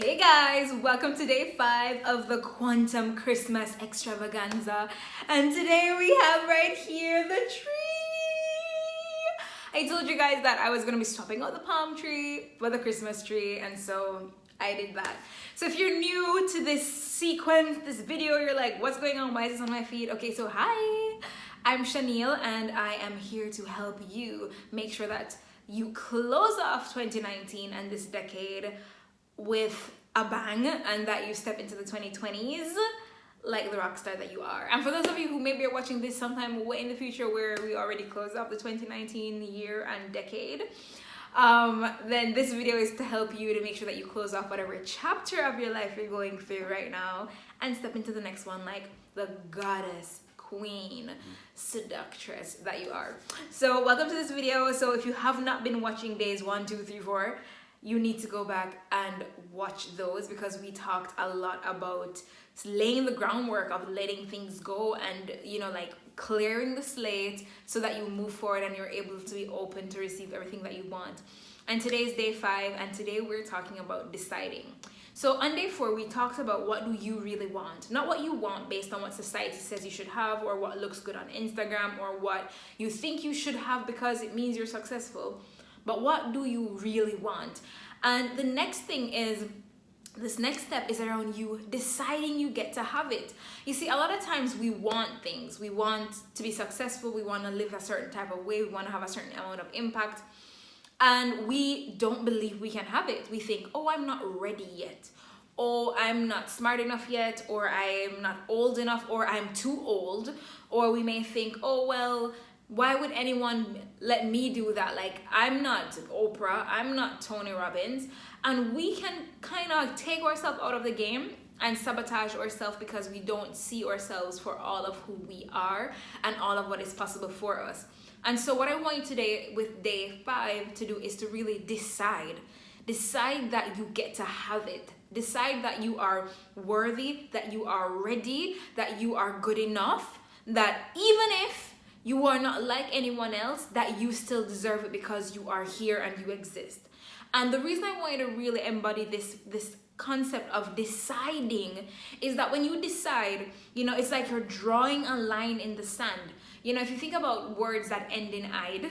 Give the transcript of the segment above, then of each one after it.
Hey guys, welcome to day 5 of the Quantum Christmas Extravaganza. And today we have right here the tree. I told you guys that I was going to be swapping out the palm tree for the Christmas tree, and so I did that. So if you're new to this sequence, this video, you're like, what's going on? Why is this on my feed? Okay, so hi, I'm Shaniel, and I am here to help you make sure that you close off 2019 and this decade with a bang, and that you step into the 2020s like the rock star that you are. And for those of you who maybe are watching this sometime way in the future where we already closed off the 2019 year and decade, then this video is to help you to make sure that you close off whatever chapter of your life you're going through right now and step into the next one like the goddess, queen, seductress that you are. So welcome to this video. So if you have not been watching days 1, 2, 3, 4, you need to go back and watch those, because we talked a lot about laying the groundwork of letting things go and, like clearing the slate so that you move forward and you're able to be open to receive everything that you want. And today is day 5, and today we're talking about deciding. So on day 4, we talked about what do you really want, not what you want based on what society says you should have or what looks good on Instagram or what you think you should have because it means you're successful. But what do you really want? And the next thing is, this next step is around you deciding you get to have it. You see, a lot of times we want things. We want to be successful. We want to live a certain type of way. We want to have a certain amount of impact. And we don't believe we can have it. We think, oh, I'm not ready yet. Oh, I'm not smart enough yet. Or I'm not old enough. Or I'm too old. Or we may think, oh, well, why would anyone let me do that? Like, I'm not Oprah, I'm not Tony Robbins. And we can kind of take ourselves out of the game and sabotage ourselves because we don't see ourselves for all of who we are and all of what is possible for us. And so what I want you today with day 5 to do is to really decide that you get to have it. Decide that you are worthy, that you are ready, that you are good enough, that even if you are not like anyone else, that you still deserve it because you are here and you exist. And the reason I want you to really embody this concept of deciding is that when you decide, it's like you're drawing a line in the sand. If you think about words that end in "ide,"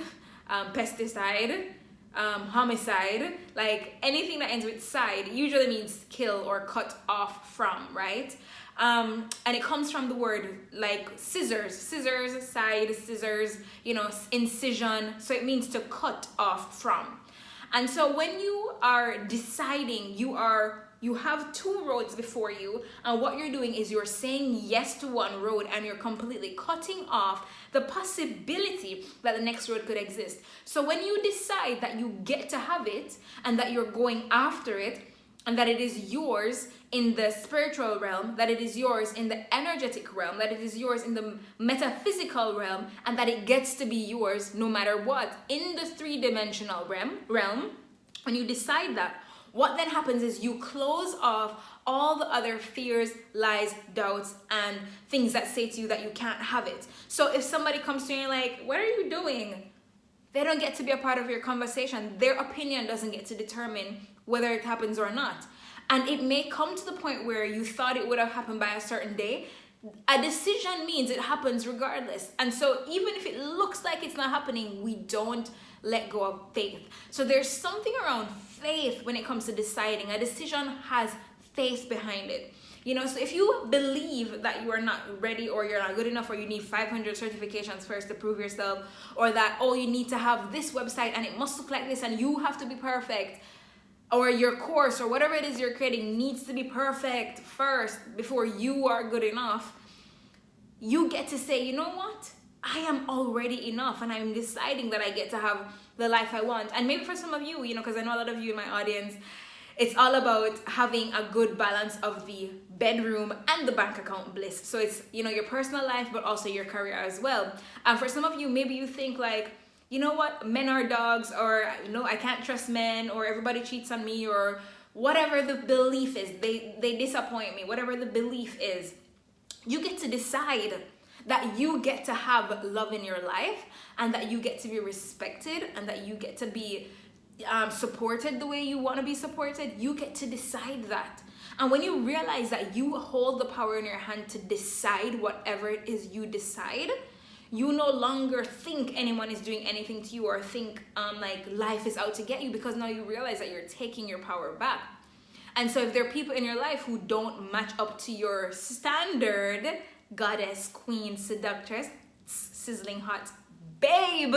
pesticide, homicide, like anything that ends with "side" usually means kill or cut off from, right? And it comes from the word like scissors, side, scissors, incision. So it means to cut off from. And so when you are deciding, you have 2 roads before you, and what you're doing is you're saying yes to one road and you're completely cutting off the possibility that the next road could exist. So when you decide that you get to have it and that you're going after it, and that it is yours in the spiritual realm, that it is yours in the energetic realm, that it is yours in the metaphysical realm, and that it gets to be yours no matter what in the 3-dimensional realm, when you decide that, what then happens is you close off all the other fears, lies, doubts, and things that say to you that you can't have it. So if somebody comes to you and like, what are you doing? They don't get to be a part of your conversation. Their opinion doesn't get to determine whether it happens or not. And it may come to the point where you thought it would have happened by a certain day. A decision means it happens regardless. And so even if it looks like it's not happening, we don't let go of faith. So there's something around faith when it comes to deciding. A decision has faith behind it. So if you believe that you are not ready or you're not good enough or you need 500 certifications first to prove yourself, or that, oh, you need to have this website and it must look like this and you have to be perfect, or your course or whatever it is you're creating needs to be perfect first before you are good enough, you get to say, you know what? I am already enough and I'm deciding that I get to have the life I want. And maybe for some of you, because I know a lot of you in my audience, it's all about having a good balance of the bedroom and the bank account bliss. So it's, your personal life, but also your career as well. And for some of you, maybe you think like, you know what, men are dogs, or I can't trust men, or everybody cheats on me, or whatever the belief is, they disappoint me, whatever the belief is. You get to decide that you get to have love in your life, and that you get to be respected, and that you get to be supported the way you want to be supported, you get to decide that. And when you realize that you hold the power in your hand to decide whatever it is you decide, you no longer think anyone is doing anything to you or think like life is out to get you, because now you realize that you're taking your power back. And so if there are people in your life who don't match up to your standard goddess, queen, seductress, sizzling hot babe,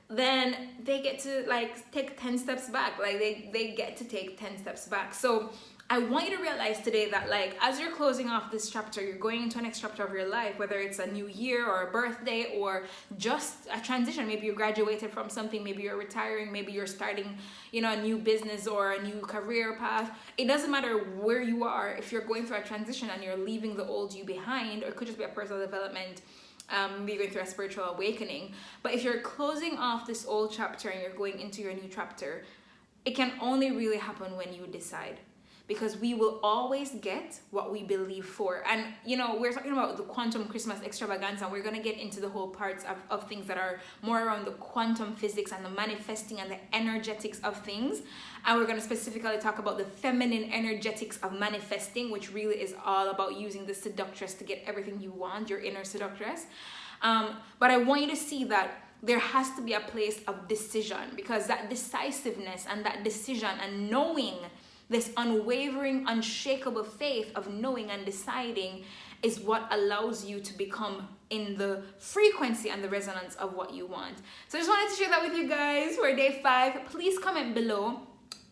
then they get to like take 10 steps back. Like they get to take 10 steps back. So I want you to realize today that like as you're closing off this chapter, you're going into a next chapter of your life, whether it's a new year or a birthday or just a transition. Maybe you graduated from something, maybe you're retiring, maybe you're starting, you know, a new business or a new career path. It doesn't matter where you are. If you're going through a transition and you're leaving the old you behind, or it could just be a personal development, maybe going through a spiritual awakening. But if you're closing off this old chapter and you're going into your new chapter, it can only really happen when you decide. Because we will always get what we believe for. And, you know, we're talking about the quantum Christmas extravaganza. We're going to get into the whole parts of things that are more around the quantum physics and the manifesting and the energetics of things. And we're going to specifically talk about the feminine energetics of manifesting, which really is all about using the seductress to get everything you want, your inner seductress. But I want you to see that there has to be a place of decision, because that decisiveness and that decision and knowing, this unwavering, unshakable faith of knowing and deciding, is what allows you to become in the frequency and the resonance of what you want. So I just wanted to share that with you guys for day 5. Please comment below.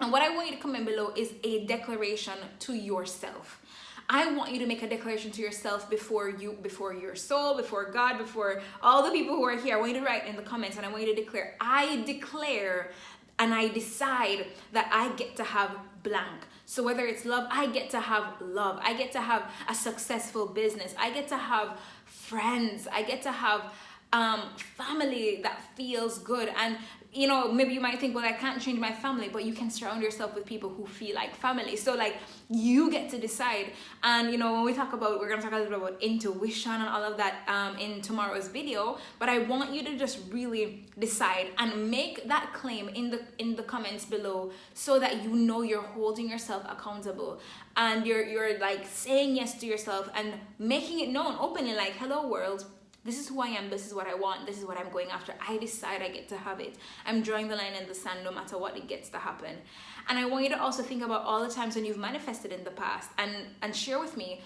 And what I want you to comment below is a declaration to yourself. I want you to make a declaration to yourself before your soul, before God, before all the people who are here. I want you to write in the comments, and I want you to declare, I declare and I decide that I get to have blank. So whether it's love, I get to have love. I get to have a successful business. I get to have friends. I get to have family that feels good. And you know, maybe you might think, well, I can't change my family, but you can surround yourself with people who feel like family. So like you get to decide. And you know, when we talk about, we're going to talk a little bit about intuition and all of that in tomorrow's video, but I want you to just really decide and make that claim in the comments below, so that you know you're holding yourself accountable and you're like saying yes to yourself and making it known openly, like, hello world, this is who I am, this is what I want, this is what I'm going after. I decide I get to have it. I'm drawing the line in the sand no matter what, it gets to happen. And I want you to also think about all the times when you've manifested in the past and share with me,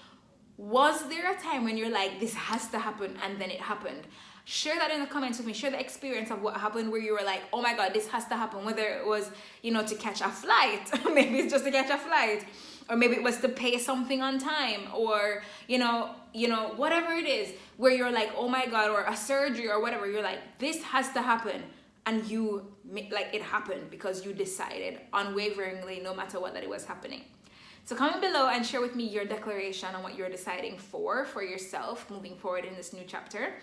was there a time when you're like, this has to happen, and then it happened? Share that in the comments with me. Share the experience of what happened where you were like, oh my God, this has to happen. Whether it was, you know, to catch a flight, maybe it's just to catch a flight, or maybe it was to pay something on time, or you know, whatever it is, where you're like, oh my God, or a surgery or whatever, you're like, this has to happen, and you like it happened because you decided unwaveringly, no matter what, that it was happening. So comment below and share with me your declaration on what you're deciding for yourself moving forward in this new chapter.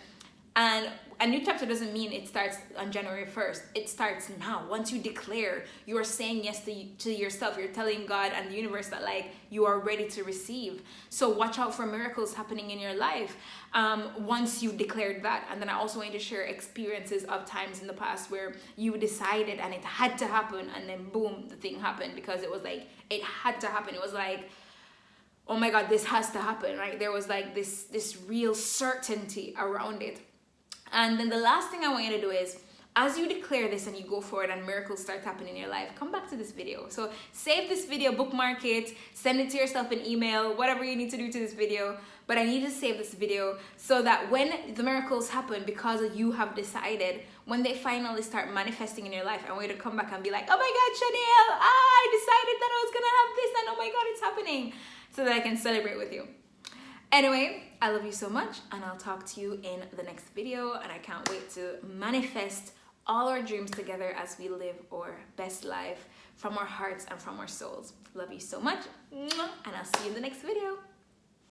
And a new chapter doesn't mean it starts on January 1st. It starts now. Once you declare, you are saying yes to yourself. You're telling God and the universe that like you are ready to receive. So watch out for miracles happening in your life once you've declared that. And then I also want you to share experiences of times in the past where you decided and it had to happen, and then boom, the thing happened because it was like, it had to happen. It was like, oh my God, this has to happen, right? There was like this real certainty around it. And then the last thing I want you to do is, as you declare this and you go forward and miracles start happening in your life, come back to this video. So save this video, bookmark it, send it to yourself an email, whatever you need to do to this video. But I need to save this video so that when the miracles happen, because you have decided, when they finally start manifesting in your life, I want you to come back and be like, oh my God, Chanel, I decided that I was gonna have this, and oh my God, it's happening. So that I can celebrate with you. Anyway, I love you so much, and I'll talk to you in the next video, and I can't wait to manifest all our dreams together as we live our best life from our hearts and from our souls. Love you so much, and I'll see you in the next video.